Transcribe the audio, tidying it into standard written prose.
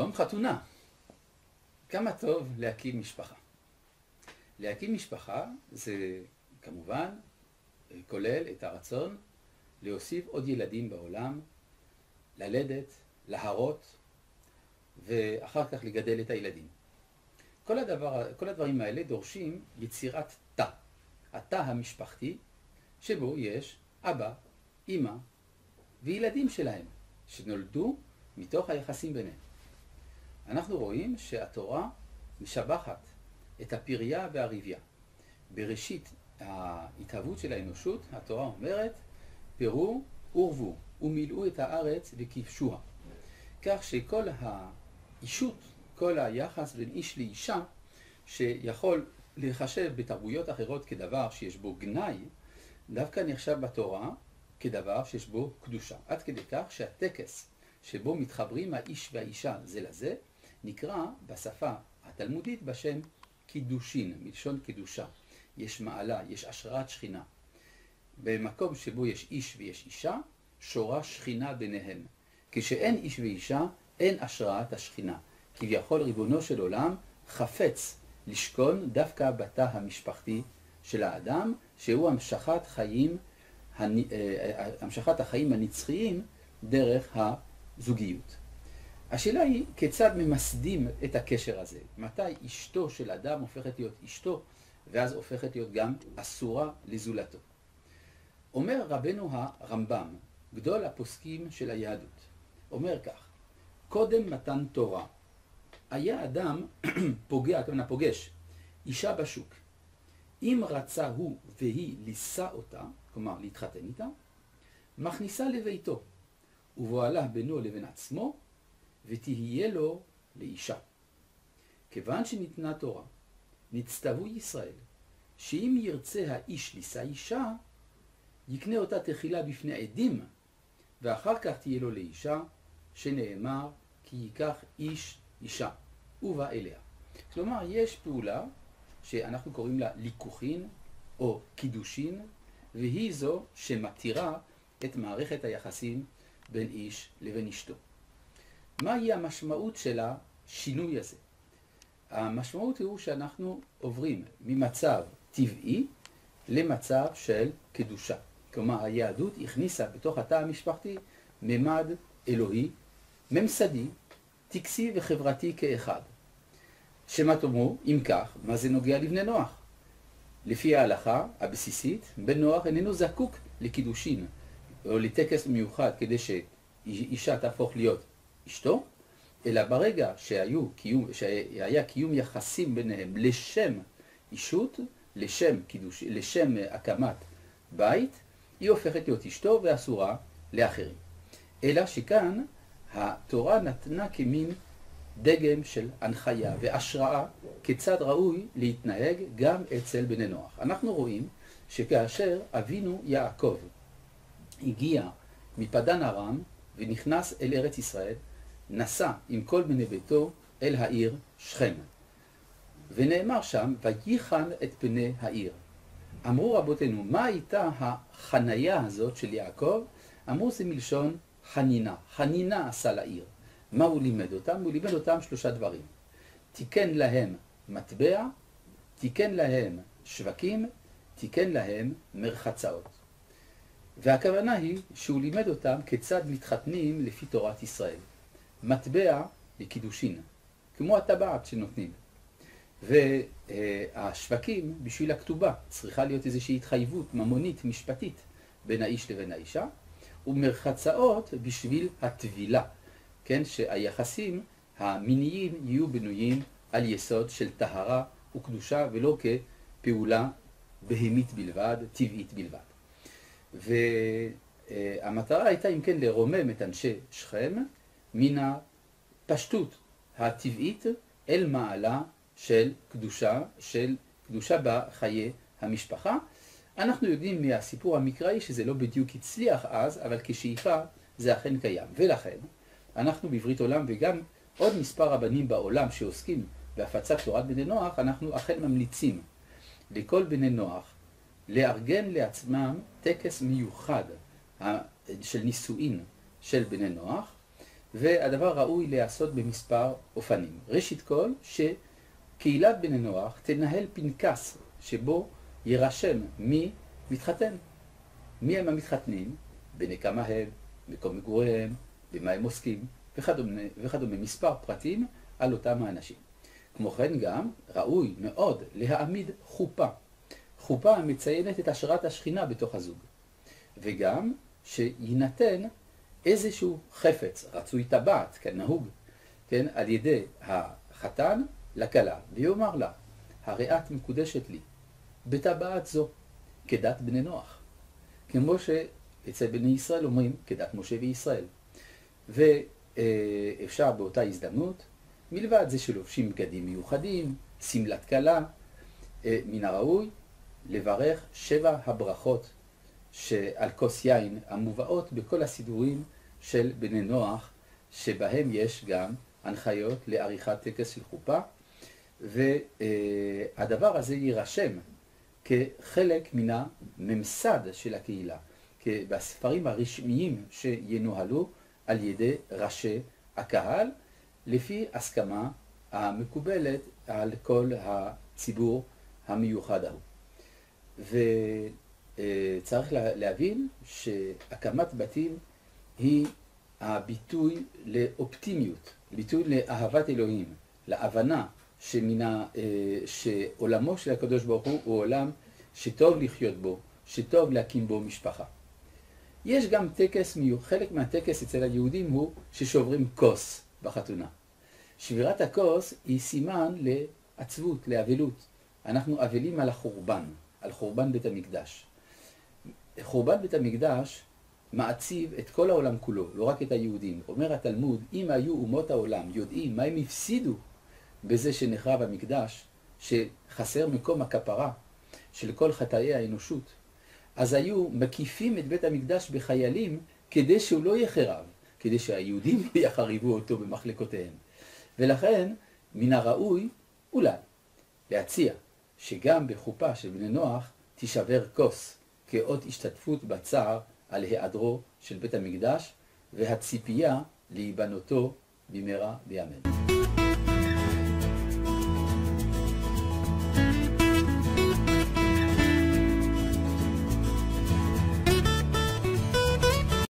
יום חתונה. כמה טוב להקים משפחה. להקים משפחה זה כמובן כולל את הרצון להוסיף עוד ילדים בעולם, ללדת, להרות, ואחר כך לגדל את הילדים. כל הדברים האלה דורשים יצירת תא. התא המשפחתי שבו יש אבא, אמא וילדים שלהם שנולדו מתוך היחסים ביניהם. אנחנו רואים שהתורה משבחת את הפריה והריביה. בראשית ההתהוות של האנושות התורה אומרת פרו ורבו ומילאו את הארץ וכבשוה. כך שכל האישות, כל היחס בין איש לאישה שיכול להיחשב בתרבויות אחרות כדבר שיש בו גנאי, דווקא נחשב בתורה כדבר שיש בו קדושה. עד כדי כך שהטקס שבו מתחברים האיש והאישה זה לזה נקרא בשפה התלמודית בשם קידושין, מלשון קדושה. יש מעלה, יש השראת שכינה. במקום שבו יש איש ויש אישה, שורה שכינה ביניהם. כשאין איש ואישה, אין השראת השכינה. כביכול ריבונו של עולם חפץ לשכון דווקא בתא המשפחתי של האדם, שהוא המשכת החיים הנצחיים דרך הזוגיות. השאלה היא כיצד ממסדים את הקשר הזה. מתי אשתו של אדם הופכת להיות אשתו, ואז הופכת להיות גם אסורה לזולתו. אומר רבנו הרמב"ם, גדול הפוסקים של היהדות, אומר כך: קודם מתן תורה היה אדם פוגש אישה בשוק. אם רצה הוא והיא לישא אותה, כלומר להתחתן איתה, מכניסה לביתו, ובו הלך בינו לבין עצמו, ותהיה לו לאישה. כיוון שניתנה תורה, נצטוו ישראל, שאם ירצה האיש לישא אישה, יקנה אותה תחילה בפני עדים, ואחר כך תהיה לו לאישה, שנאמר כי ייקח איש אישה, ובא אליה. כלומר, יש פעולה שאנחנו קוראים לה ליקוחין או קידושין, והיא זו שמתירה את מערכת היחסים בין איש לבין אשתו. מהי המשמעות של השינוי הזה? המשמעות הוא שאנחנו עוברים ממצב טבעי למצב של קדושה. כלומר, היהדות הכניסה בתוך התא המשפחתי ממד אלוהי, ממסדי, טקסי וחברתי כאחד. שמה תאמרו, אם כך, מה זה נוגע לבני נוח? לפי ההלכה הבסיסית, בן נוח איננו זקוק לקידושין או לטקס מיוחד כדי שאישה תהפוך להיות אשתו, אלא ברגע שהיה קיום יחסים ביניהם לשם אישות, לשם הקמת בית, היא הופכת להיות אשתו ואסורה לאחרים. אלא שכאן התורה נתנה כמין דגם של הנחיה והשראה כיצד ראוי להתנהג גם אצל בני נוח. אנחנו רואים שכאשר אבינו יעקב הגיע מפדן ארם ונכנס אל ארץ ישראל, נסע עם כל בני ביתו אל העיר שכם. ונאמר שם, וייחן את פני העיר. אמרו רבותינו, מה הייתה החנייה הזאת של יעקב? אמרו זה מלשון חנינה. חנינה עשה לעיר. מה הוא לימד אותם? הוא לימד אותם 3 דברים. תיקן להם מטבע, תיקן להם שווקים, תיקן להם מרחצאות. והכוונה היא שהוא לימד אותם כיצד מתחתנים לפי תורת ישראל. מטבע לקידושין, כמו הטבעת שנותנים. והשווקים בשביל הכתובה צריכה להיות איזושהי התחייבות ממונית, משפטית, בין האיש לבין האישה, ומרחצאות בשביל הטבילה, כן? שהיחסים המיניים יהיו בנויים על יסוד של טהרה וקדושה, ולא כפעולה בהמית בלבד, טבעית בלבד. והמטרה הייתה אם כן לרומם את אנשי שכם מן הפשטות הטבעית אל מעלה של קדושה בחיי המשפחה. אנחנו יודעים מהסיפור המקראי שזה לא בדיוק הצליח אז, אבל כשאיפה זה אכן קיים. ולכן אנחנו בברית עולם וגם עוד מספר רבנים בעולם שעוסקים בהפצת תורת בני נוח, אנחנו אכן ממליצים לכל בני נוח לארגן לעצמם טקס מיוחד של נישואין של בני נוח, והדבר ראוי להיעשות במספר אופנים. ראשית כל, שקהילת בני נוח תנהל פנקס שבו יירשם מי מתחתן. מי הם המתחתנים, בני כמה הם, מקום מגוריהם, במה הם עוסקים, וכדומה, מספר פרטים על אותם האנשים. כמו כן גם ראוי מאוד להעמיד חופה. חופה מציינת את השראת השכינה בתוך הזוג. וגם שיינתן איזשהו חפץ, רצוי טבעת, כנהוג, כן, על ידי החתן לכלה, ויאמר לה, הרי את מקודשת לי, בטבעת זו, כדת בני נוח. כמו שאצל בני ישראל אומרים, כדת משה וישראל. ואפשר באותה הזדמנות, מלבד זה שלובשים בגדים מיוחדים, סמלת כלה, מן הראוי לברך 7 הברכות על כוס יין המובאות בכל הסידורים של בני נוח, שבהם יש גם הנחיות לעריכת טקס של חופה, והדבר הזה יירשם כחלק מן הממסד של הקהילה, בספרים הרשמיים שינוהלו על ידי ראשי הקהל, לפי הסכמה המקובלת על כל הציבור המיוחד ההוא. וצריך להבין שהקמת בתים היא הביטוי לאופטימיות, ביטוי לאהבת אלוהים, להבנה שעולמו של הקדוש ברוך הוא עולם שטוב לחיות בו, שטוב להקים בו משפחה. יש גם טקס, חלק מהטקס אצל היהודים הוא ששוברים כוס בחתונה. שבירת הכוס היא סימן לעצבות, לאבלות. אנחנו אבלים על החורבן, על חורבן בית המקדש. חורבן בית המקדש מעציב את כל העולם כולו, לא רק את היהודים. אומר התלמוד, אם היו אומות העולם יודעים מה הם הפסידו בזה שנחרב המקדש, שחסר מקום הכפרה של כל חטאי האנושות, אז היו מקיפים את בית המקדש בחיילים כדי שהוא לא יחרב, כדי שהיהודים יחריבו אותו במחלקותיהם. ולכן מן הראוי אולי להציע שגם בחופה של בני נוח תישבר כוס כאות השתתפות בצער על היעדרו של בית המקדש והציפייה להיבנותו במהרה בימינו.